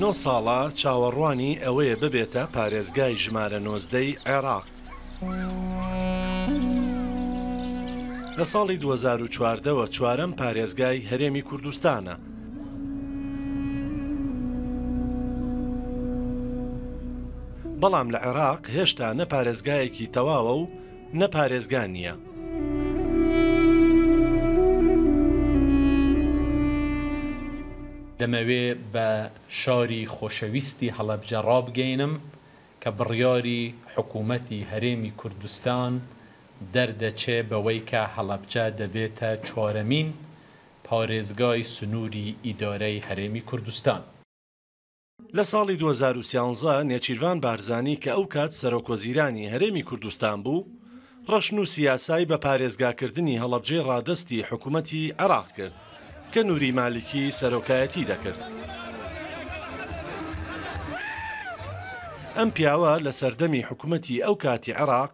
9 ساڵە چاوەڕوانی ئەوەیە ببێتە پارێزگای ژمارە 19ی عێراق. لە ساڵی 2014ەوە چوارەم پارێزگای هەرێمی کوردستانە. بەڵام لە عێراق هێشتا نە پارێزگایەکی تەواوە و نە پارێزگا نییە. دەمەوێ بە شاری خۆشەویستی هەڵەبجە ڕابگەینم کە بڕیاری حکوومەتی هەرێمی کوردستان دەردەچێ بەوەی کە هەڵەبجە دەبێتە چوارەمین پارێزگای سنووری ئیدارەی هەرێمی کوردستان. لە ساڵی 2013 نێچیروان بارزانی کە ئەو کات سەرۆکوەزیرانی هەرێمی کوردستان بوو، ڕەشن و سیاسایی بە پارێزگاکردنی هەڵەبجەی ڕادەستی حکوومەتی عێراق کرد کە نووری مالیکی سەرۆکایەتی دەکرد. ئەم پیاوە لە سەردەمی حکوومەتی ئەو کاتی عێراق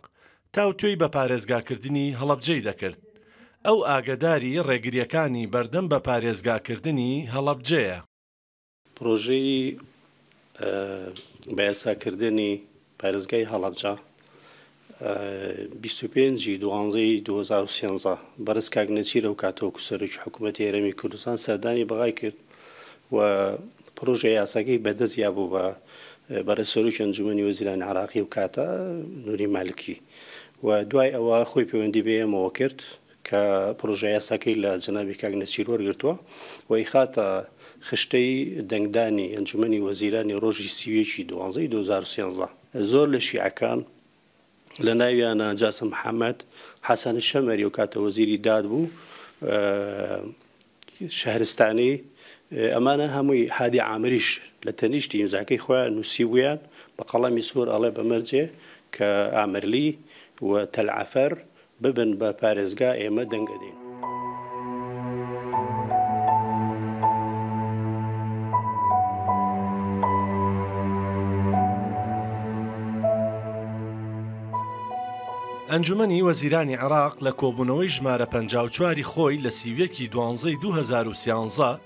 تاوتوێی بە پارێزگاکردنی هەڵەبجەی دەکرد. ئەو ئاگداری ڕێگریەکانی بەردەم بە پارێزگاکردنی هەڵەبجەیە. پرۆژەی بەیاساکردنی پارێزگای هەڵەبجە 25/12/2013 بەرز کاک نەچیر ئەو کاتەوە سەرۆکی حکوومەتی هەرێمی کوردستان سەردانی بەغای کرد و پرۆژە یاساکەی بەدەستیا بوو بە بەرە سەرۆکی ئەنجومەنی وەزیرانی عێراقی و کاتە نووری مالکی و دوای ئەوە خۆی پەیوەندی بە ئێمەوە کرد کە پرۆژە یاساکەی لە جەنابی کاک نەچیر وەرگرتووە و خاتە خشتەی دەنگدانی ئەنجومەنی وەزیرانی ڕۆژی 30/12/2013 زۆر لە شیعەکان لە ناویانە جاسم محەممەد حەسەن شەمەری و کاتە وەزیری داد بوو شەهرستانی ئەمانە هەمووی هادی عامریش لە تەنیشتی ئیمزاکەی خۆیان نووسی بوویان بە قەڵەمی سوور ئەڵێ بەمەرجێ کە ئامرلی و تەلعەفەر ببن بە پارێزگا ئێمە دەنگەدەین. ئەنجومەنی وەزیرانی عێراق لە کۆبوونەوەی ژمارە 54 خۆی لە 31/12/2013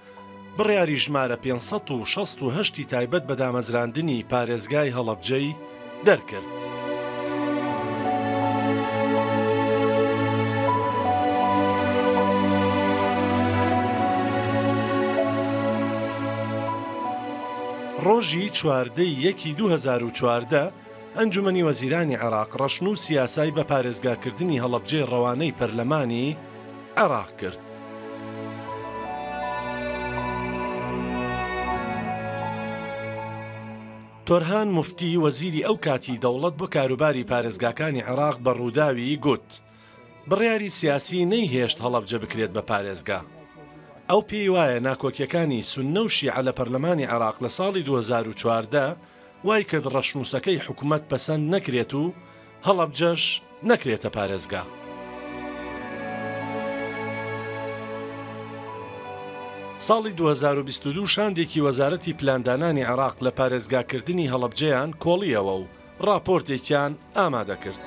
بڕیاری ژمارە 568 تایبەت بە دامەزراندنی پارێزگای هەڵەبجەی دەرکرد. ڕۆژی 4/1/2014 ئەنجومەنی وەزیرانی عێراق ڕەشن و سیاسایی بە پارێزگاکردنی هەڵەبجەی ڕەوانەی پەرلەمانی عێراق کرد. تۆرهان موفتی وەزیری ئەو کاتی دەوڵەت بۆ کاروباری پارێزگاکانی عێراق بە ڕووداوی گوت بڕیاری سیاسی نەیهێشت هەڵەبجە بکرێت بە پارێزگا. ئەو پێی وایە ناکۆکیەکانی سوننە و شیعە لە پەرلەمانی عێراق لە ساڵی 2014 وای کرد ڕەشنووسەکەی حکوومەت پەسەند نەکرێت و هەڵەبجەش نەکرێتە پارێزگا. ساڵی 2022 شاندێکی وەزارەتی پلاندانانی عێراق لە پارێزگاکردنی هەڵەبجەیان کۆڵیەوە و راپۆرتێکیان ئامادە کرد.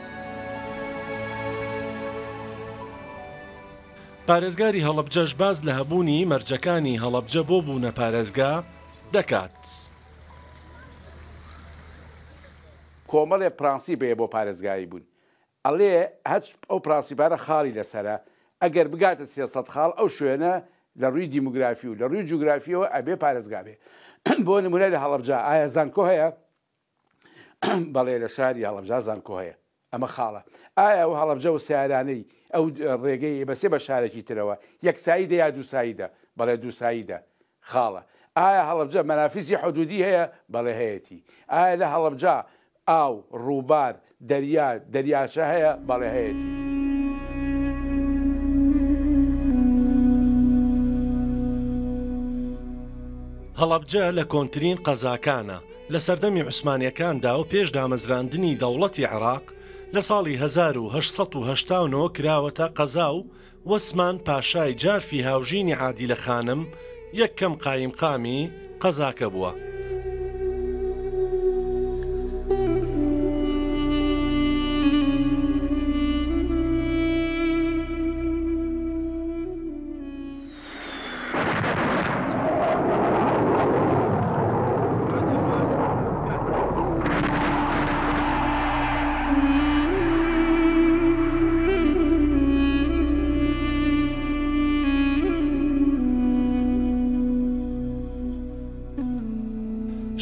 پارێزگاری هەڵەبجەش باز لە هەبوونی مەرجەکانی هەڵەبجە بۆ بوونە پارێزگا دەکات. کۆمەڵێ پرانسیبەیە بۆ پارێزگایی بوون. ئەڵێ هەچ ئەو پرانسیبانە خاڵی لەسرە ئەگەر بگاتە 300 خاڵ ئەو شوێنە لە ڕووی دیموگرافی و لە ڕووی جوگرافیەوە ئەبێ پارێزگا بێ. بۆ نمونە لە هەڵەبجە ئایا زانکۆ هەیە؟ بەڵێ لە شاری هەڵەبجە زانکۆ هەیە، ئەمە خاڵە. ئایا ئەو هەڵەبجە و سیارانەی ئەو ڕێگەی بەسێ بە شارێکی ترەوە یەکساییدە یا دووساییدە؟ بەڵێ دووساییدە، خاڵە. ئایا هەڵەبجە مەنافیسی حودودی هەیە؟ بەڵێ هەیەتی. ئایا لە هەڵەبجە ئاو ڕووبار دەریاچە هەیە؟ بەڵێ هەیەتی. هەڵەبجە لە کۆنترین قەزاکانە لە سەردەمی عوسمانیەکاندا و پێش دامەزراندنی دەوڵەتی عێراق لە ساڵی 1889 کراوەتە قەزا و وەسمان پاشای جافی هاوژینی عادیلە خانم یەکەم قایمقامی قەزاکە بووە.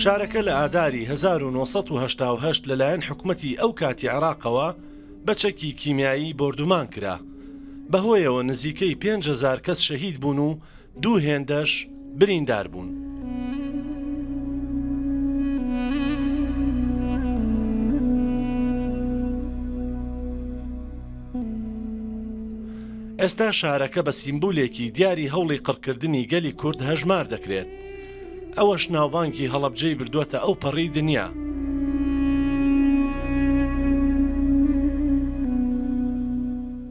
شارەکە لە ئاداری 1970 لەلایەن حکومەتی ئەو کاتی عێراقەوە بەچەکی کیمیایی بردومان کرا. بەهۆیەوە نزیکەی 5,000 کەس شەهید بوون و 2 هێندەش بریندار بوون. ئێستا شارەکە بە سیمبولێکی دیاری هەوڵی قڕکردنی گەلی کورد هەژمار دەکرێت. ئەوەش ناوبانگی هەڵەبجەی بردووەتە ئەو پەڕی دنیا.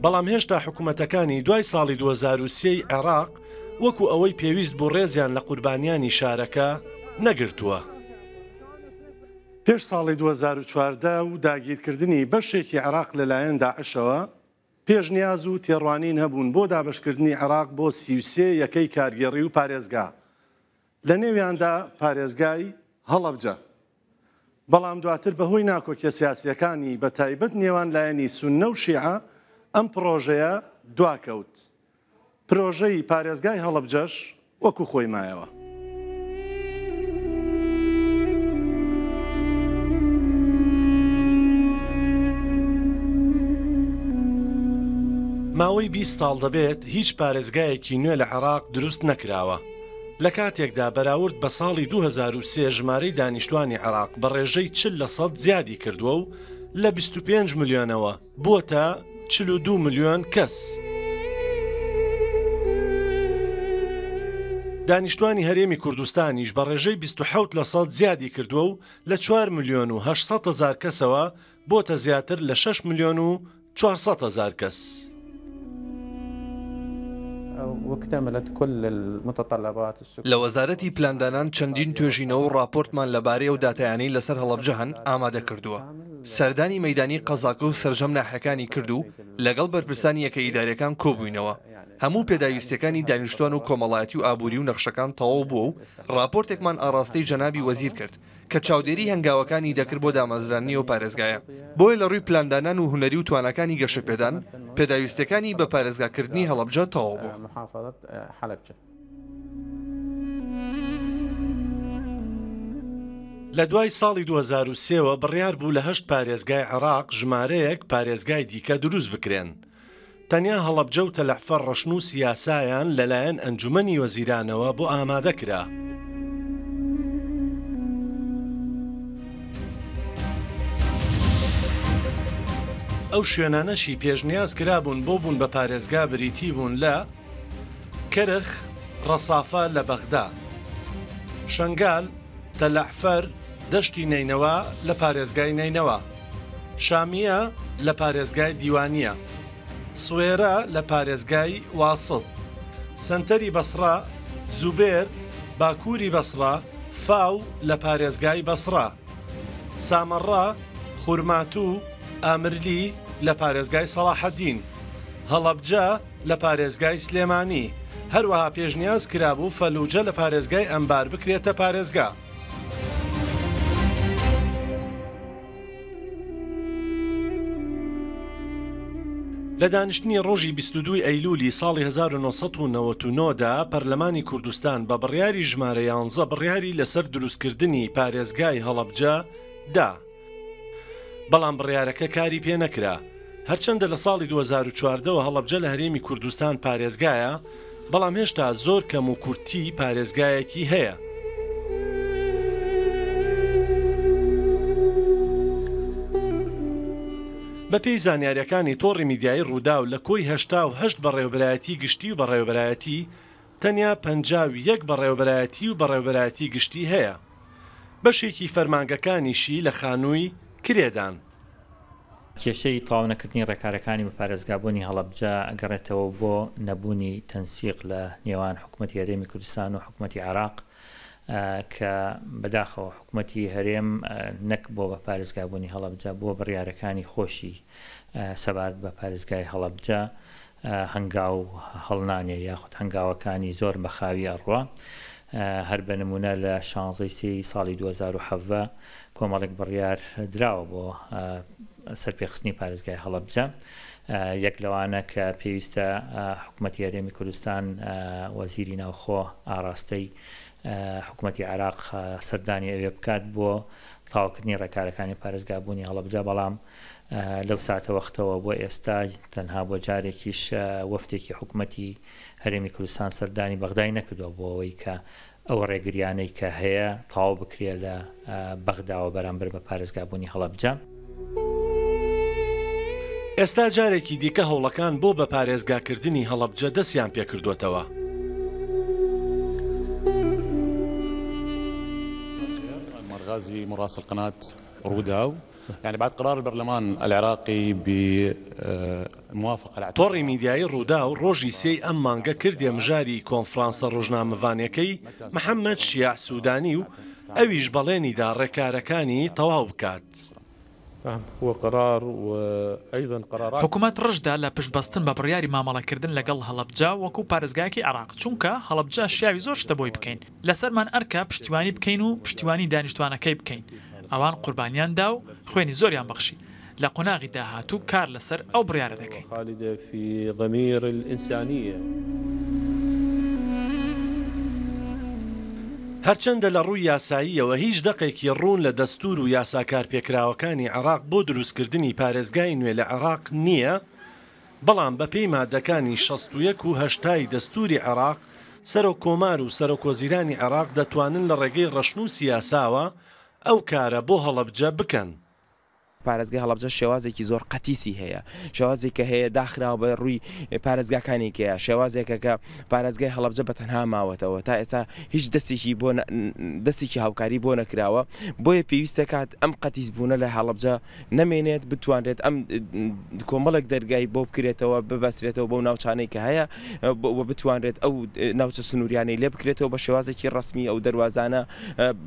بەڵام هێشتا حکوومەتەکانی دوای ساڵی 2023 عێراق وەکو ئەوەی پێویست بۆ ڕێزیان لە قوربانیانی شارەکە نەگرتووە. پێش ساڵی 2014 و داگیرکردنی بەشێکی عێراق لەلایەن داعشەوە پێشنیاز و تێڕوانین هەبوون بۆ دابشکردنی عێراق بۆ 33 یەکەی کارگێڕی و پارێزگا، لە نێویاندا پارێزگای هەڵەبجە. بەڵام دواتر بەهۆی ناکۆکیە سیاسیەکانی بە تایبەت نێوان لایەنی سوننە و شیعە ئەم پرۆژەیە دواکەوت. پرۆژەی پارێزگای هەڵەبجەش وەکو خۆی مایەوە. ماوەی 20 ساڵ دەبێت هیچ پارێزگایەکی نوێ لە عێراق دروست نەکراوە. لە کاتێکدا بەراورد بە ساڵی 2003 ژمارەی دانیشتوانی عێراق بە ڕێژەی 40% زیادی کردووە و لە 25 ملیۆنەوە بووە 42 ملیۆن کەس. دانیشتوانی هەرێمی کوردستانیش بە ڕێژەی 27% زیادی کردووە و لە 4 ملیۆن و 800 هزار کەسەوە بۆتە زیاتر لە 6 ملیۆن و 400 هزار کەس. لە وەزارەتی پلاندانان چەندین توێژینەوە و راپۆرتمان لەبارەی و داتایانەی لەسەر هەڵەبجە هەن ئامادە کردووە. سەردانی مەیدانی قەزاکە و سەرجەم ناحەکانی کرد و لەگەڵ بەرپرسانی یەکە ئیدارەکان کۆبووینەوە. هەموو پێداویستەکانی دانیشتوان و کۆمەڵایەتی و ئابووری و نەخشەکان تەواو بووە و راپۆرتێکمان ئاڕاستەی جەنابی وەزیر کرد کە چاودێری هەنگاوەکانی دەکرد بۆ دامەزرانی و پارێزگایە. بۆیە لە ڕووی پلاندانان و هونەری و توانەکانی گەشەپێدان پێداویستەکانی بە پارێزگاکردنی هەڵەبجە تەواو بوو. لە دوای ساڵی 2023ەوە بڕیار بوو لە 8 پارێزگای عێراق ژمارەیەک پارێزگای دیکە دروست بکرێن. تەنیا هەڵەبجە و تەلەحفەر ڕەشن و سیاسایان لەلایەن ئەنجومەنی وەزیرانەوە بۆ ئامادە کرا. ئەو شوێنانەشی پێشنیاز کرابوون بۆ بوون بە پارێزگا بریتی بوون لە کەرخ، ڕەسافە لە بەغدا، شەنگال، تەلەحفەر، دەشتی نینەوە لە پارێزگای نینەوە، شامیە لە پارێزگای دیوانیە، سوێرە لە پارێزگای واسڵ، سنتەری بەسڕا، زوبێر، باکووری بەسڕا، فاو لە پارێزگای بەسڕا، سامەڕا، خورماتوو، ئامرلی لە پارێزگای سەڵاحەدین، هەڵەبجە لە پارێزگای سلێمانی. هەروەها پێشنیاز کرابوو فەلوجە لە پارێزگای ئەمبار بکرێتە پارێزگا. لە دانیشتنی ڕۆژی 22 ئەیلولی ساڵی 1999دا پەرلەمانی کوردستان بە بڕیاری ژمارە 11 بڕیاری لەسەر دروستکردنی پارێزگای هەڵەبجە دا. بەڵام بڕیارەکە کاری پێ نەکرا. هەرچەندە لە ساڵی 2014 هەڵەبجە لە هەرێمی کوردستان پارێزگایە، بەڵام هێشتا زۆر کەم و کورتی پارێزگایەکی هەیە. بەپێی زانیاریەکانی تۆڕی میدیایی ڕوودا و لە کۆی 88 بەڕێوەبەرایەتی گشتی و بەڕێوەبەرایەتی تەنیا 51 بەڕێوەبەرایەتی و بەڕێوەبەرایەتی گشتی هەیە. بەشێکی فەرمانگەکانیشی لە خانووی کرێدان. کێشەی تەواو نەکردنی ڕێکارەکانی بە پارێزگابوونی هەڵەبجە ئەگەڕێتەوە بۆ نەبوونی تەنسیق لە نێوان حکوومەتی هەرێمی کوردستان و حکوومەتی عێراق کە بەداخەوە حکوومەتی هەرێم نەک بۆ بە پارێزگابوونی هەڵەبجە بۆ بڕیارەکانی خۆشی سەبارەت بە پارێزگای هەڵەبجە هەنگاو هەڵنانێ یاخود هەنگاوەکانی زۆر بەخاوی ئەڕوا. هەر بە نمونە لە 16 ساڵی 2007 کۆمەڵێک بڕیار دراوە بۆ سەرپێخستنی پارێزگای هەڵەبجە. یەک لەوانە کە پێویستە حکوومەتی هەرێمی کوردستان وەزیری ناوخۆ ئاڕاستەی حکوومەتی عێراق سەردانی ئەوێ بکات بۆ تاواکردنی ڕێکارەکانی پارێزگابوونی هەڵەبجە بەڵام لەو ساتە وەختەوە بۆ ئێستا تەنها بۆ جارێکیش وەفتێکی حکوومەتی هەرێمی کوردستان سەردانی بەغدای نەکردووە بۆ ئەوەی کە ئەو ڕێگریانەی کە هەیە تەواو بکرێت لە بەغداوە بەرامبەر بە پارێزگابوونی هەڵەبجە. ئێستا جارێکی دیکە هەوڵەکان بۆ بە پارێزگاکردنی هەڵەبجە دەستیان پێکردوتەوە. مرغازي مراسل قناة روداو يعني بعد قرار البرلمان العراقي بموافقة تۆڕی میدیایی ڕوودا و ڕۆژی سێی ئەم مانگە کردێ مژاری کۆنفرانسە ڕۆژنامەوانیەکەی محەممەد شیاع سوودانی و ئەویش بەڵێنیدا ڕێکارەکانی تەواو بکات. حکوومەت ڕژدا لە پشتبەستن بە بڕیاری مامەڵەکردن لەگەڵ هەڵەبجە وەکو پارێزگایەکی عێراق چونکە هەڵەبجە شیاوی زۆر شتە بۆی بکەین لەسەرمان ئەرکە پشتیوانی بکەین و پشتیوانی دانیشتوانەکەی بکەین ئەوان قوربانیان دا و خوێنی زۆریان بەخشی لە قۆناغی داهاتوو کار لەسەر ئەو بڕیارە دەکەین. هەرچەندە لە ڕووی یاساییەوە هیچ دەقێکی ڕوون لە دەستور و یاساکار پێکراوەکانی عێراق بۆ دروستکردنی پارێزگای نوێ لە عێراق نییە، بەڵام بە پێی مادەکانی 61 و 80 دەستوری عێراق سەرۆکۆمار و سەرۆکۆزیرانی عێراق دەتوانن لە ڕێگەی ڕەشنووسی یاساوە ئەو کارە بۆ هەڵەبجە بکەن. پارێزگای هەڵەبجە شێوازێکی زۆر قەتیسی هەیە، شێوازێک کە هەیە داخراوە بە ڕووی پارێزگاکانێکەیە، شێوازێکە کە پارێزگای هەڵەبجە بە تەنها ماوەتەوە تا ئێستا هیچ دەستێکی هاوکاری بۆ نەکراوە، بۆیە پێویستە کات ئەم قەتیسبوونە لە هەڵەبجە نەمێنێت بتوانرێت ئەم کۆمەڵێک دەرگای بۆ بکرێتەوە ببەسرێتەوە بەو ناوچانەی کە هەیە بتوانرێت ئەو ناوچە سنووریانەی لێ بکرێتەوە بە شێوازێکی ڕسمی ئەو دەواازانە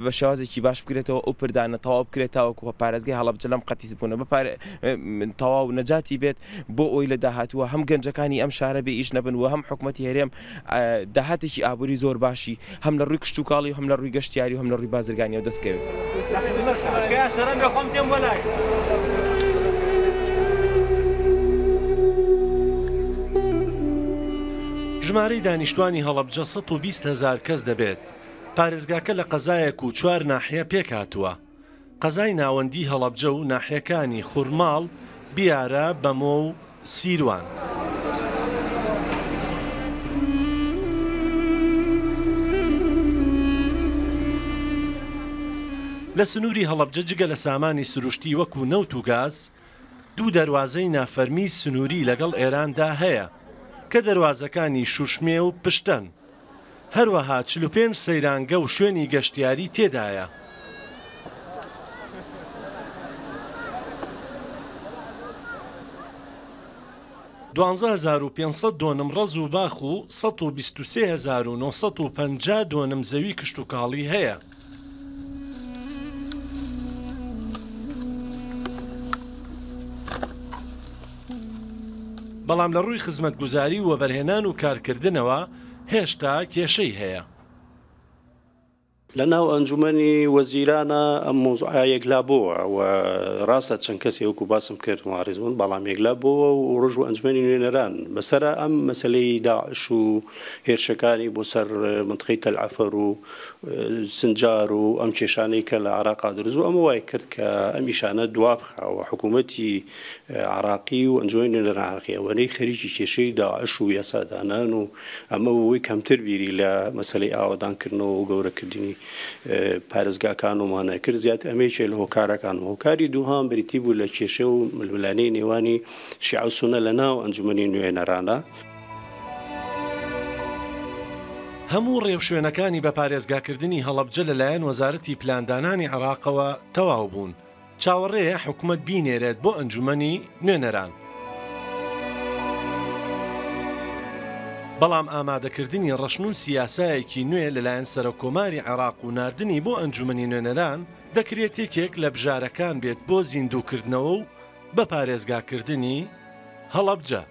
بە شێوازێکی باش بکرێتەوە ئەو پردانە تەواو بکرێتەوە پارێزگای هەڵەبجە لەم بوون تەواو نەجاتی بێت بۆ ئەوی لە داهاتووە هەم گەنجەکانی ئەم شارە بێ ئیش نەبن و هەم حکوومەتی هەرێم داهاتێکی ئابووری زۆر باشی هەم لە ڕووی کشت و کاڵی و هەم لە ڕووی گەشتیاری و هەم لە ڕووی بازرگانیەوە دەستکەوێت. ژمارەی دانیشتوانی هەڵەبجە 120,000 کەس دەبێت. پارێزگاکە لە قەزایەک و 4 ناحیە پێکهاتووە. قەزای ناوەندی هەڵەبجە و ناحیەکانی خوورماڵ، بیارە، بەمۆ و سیروان. لە سنووری هەڵەبجە جگە لە سامانی سروشتی وەکو نەوت و گاز، 2 دەواازەی نافەرمی سنووری لەگەڵ ئێراندا هەیە کە دەواازەکانی شوشمێ و پشتەن. هەروەها 45 سەیرانگە و شوێنی گەشتیاری تێدایە. $12,500 دۆنم ڕەز و باخ و 123,950 دۆنم زەوی کشت و کاڵی هەیە. بەڵام لە ڕووی خزمەتگوزاری و وەبەرهێنان و کارکردنەوە هێشتا کێشەی هەیە. لە ناو ئەنجومەنی وەزیرانە ئەم مۆزوعە یەکلا بووە و ڕاستە چەند کەسی وەکو باسم کرد معارضبوون، بەڵام یەکلا بووە و ڕۆژ و ئەنجومەنی نوێنەران بەسەر ئەم مەسلەی داعش و هێرشەکانی بۆ سەر منطقەی تەلعەفەر و سنجار و ئەم کێشانەی کە لە عێراقا دروست و ئەمە وای کرد کە ئەم ئیشانە دوا بخاوە حکوومەتی عێراقی و ئەنجومەنی نوێنەران عێراقی ئەوەنەی خەریکی کێشەی داعش و یاسادانان و ئەمە بۆی کەمتر بیری لە مەسلەی ئاوادانکردنەوە و گەورەکردنی پارێزگاکان ومانە کرد زیات ئەمەیەکێ لە هۆکارەکان هۆکاری دووهام بریتی بوو لە کێشە و ململانەی نێوانی شیعە و سونە لە ناو ئەنجومەنی نوێنەرانە. هەموو ڕێوشوێنەکانی بە پارێزگاکردنی هەڵەبجە لەلایەن وەزارەتی پلاندانانی عێراقەوە تەواو بوون. چاوەڕێیە حکوومەت بینێرێت بۆ ئەنجومەنی نوێنەران. بەڵام ئامادەکردنی ڕەشنووس سیاسایەکی نوێ لەلایەن سەرۆکۆماری عێراق و ناردنی بۆ ئەنجومەنی نوێنەران دەکرێت یەکێک لە بژارەکان بێت بۆ زیندووکردنەوە و بە پارێزگاکردنی هەڵەبجە.